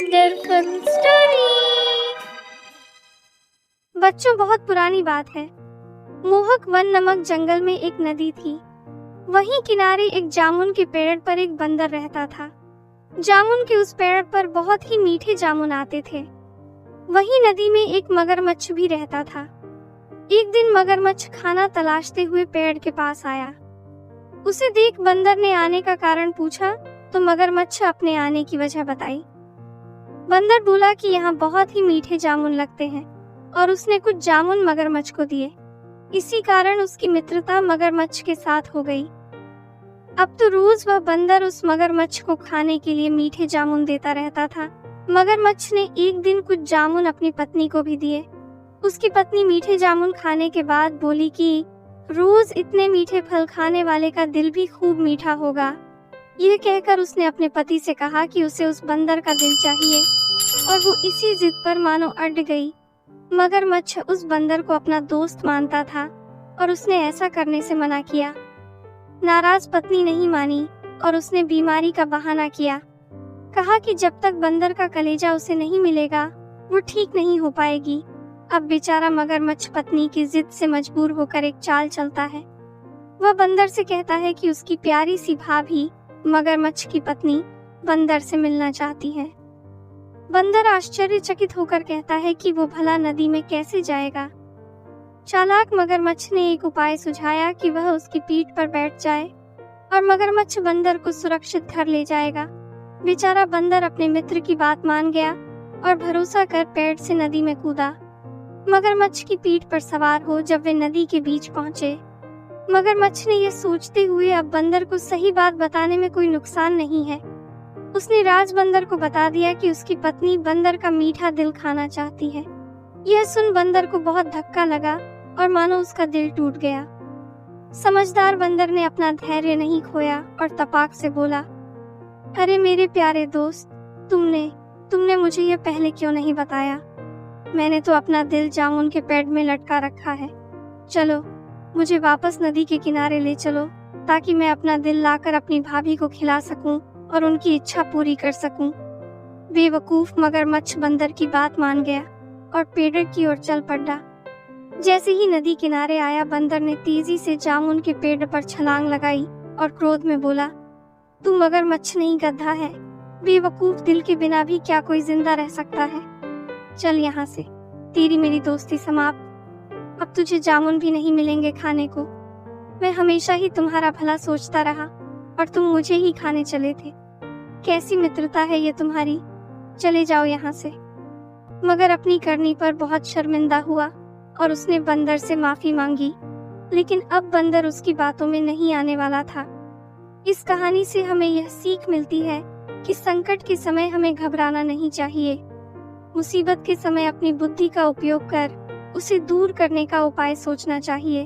Wonderful story. बच्चों, बहुत पुरानी बात है। मोहक वन नामक जंगल में एक नदी थी। वहीं किनारे एक जामुन के पेड़ पर एक बंदर रहता था। जामुन के उस पेड़ पर बहुत ही मीठे जामुन आते थे। वहीं नदी में एक मगरमच्छ भी रहता था। एक दिन मगरमच्छ खाना तलाशते हुए पेड़ के पास आया। उसे देख बंदर ने आने का कारण पूछा तो मगरमच्छ अपने आने की वजह बताई। बंदर बोला कि यहाँ बहुत ही मीठे जामुन लगते हैं और उसने कुछ जामुन मगरमच्छ को दिए। इसी कारण उसकी मित्रता मगरमच्छ के साथ हो गई। अब तो रोज वह बंदर उस मगरमच्छ को खाने के लिए मीठे जामुन देता रहता था। मगरमच्छ ने एक दिन कुछ जामुन अपनी पत्नी को भी दिए। उसकी पत्नी मीठे जामुन खाने के बाद बोली कि रोज इतने मीठे फल खाने वाले का दिल भी खूब मीठा होगा। यह कहकर उसने अपने पति से कहा कि उसे उस बंदर का दिल चाहिए और वो इसी जिद पर मानो अड़ गई। मगरमच्छ उस बंदर को अपना दोस्त मानता था और उसने ऐसा करने से मना किया। नाराज पत्नी नहीं मानी और उसने बीमारी का बहाना किया। कहा कि जब तक बंदर का कलेजा उसे नहीं मिलेगा वो ठीक नहीं हो पाएगी। अब बेचारा मगरमच्छ पत्नी की जिद से मजबूर होकर एक चाल चलता है। वह बंदर से कहता है कि उसकी प्यारी सी भाभी मगरमच्छ की पत्नी बंदर से मिलना चाहती है। बंदर आश्चर्यचकित होकर कहता है कि वो भला नदी में कैसे जाएगा। चालाक मगरमच्छ ने एक उपाय सुझाया कि वह उसकी पीठ पर बैठ जाए और मगरमच्छ बंदर को सुरक्षित घर ले जाएगा। बेचारा बंदर अपने मित्र की बात मान गया और भरोसा कर पेड़ से नदी में कूदा। मगरमच्छ की पीठ पर सवार हो जब वे नदी के बीच पहुंचे, मगरमच्छ ने यह सोचते हुए अब बंदर को सही बात बताने में कोई नुकसान नहीं है, उसने राज बंदर को बता दिया कि उसकी पत्नी बंदर का मीठा दिल खाना चाहती है। यह सुन बंदर को बहुत धक्का लगा और मानो उसका दिल टूट गया। समझदार बंदर ने अपना धैर्य नहीं खोया और तपाक से बोला, अरे मेरे प्यारे दोस्त, तुमने मुझे यह पहले क्यों नहीं बताया? मैंने तो अपना दिल जामुन के पेड़ में लटका रखा है। चलो मुझे वापस नदी के किनारे ले चलो ताकि मैं अपना दिल लाकर अपनी भाभी को खिला सकूं और उनकी इच्छा पूरी कर सकूं। बेवकूफ मगरमच्छ बंदर की बात मान गया और पेड़ की ओर चल पड़ा। जैसे ही नदी किनारे आया, बंदर ने तेजी से जामुन के पेड़ पर छलांग लगाई और क्रोध में बोला, तू मगरमच्छ नहीं गधा है। बेवकूफ, दिल के बिना भी क्या कोई जिंदा रह सकता है? चल यहाँ से, तेरी मेरी दोस्ती समाप्त। अब तुझे जामुन भी नहीं मिलेंगे खाने को। मैं हमेशा ही तुम्हारा भला सोचता रहा और तुम मुझे ही खाने चले थे। कैसी मित्रता है ये तुम्हारी? चले जाओ यहाँ से। मगर अपनी करनी पर बहुत शर्मिंदा हुआ और उसने बंदर से माफी मांगी, लेकिन अब बंदर उसकी बातों में नहीं आने वाला था। इस कहानी से हमें यह सीख मिलती है कि संकट के समय हमें घबराना नहीं चाहिए। मुसीबत के समय अपनी बुद्धि का उपयोग कर उसे दूर करने का उपाय सोचना चाहिए।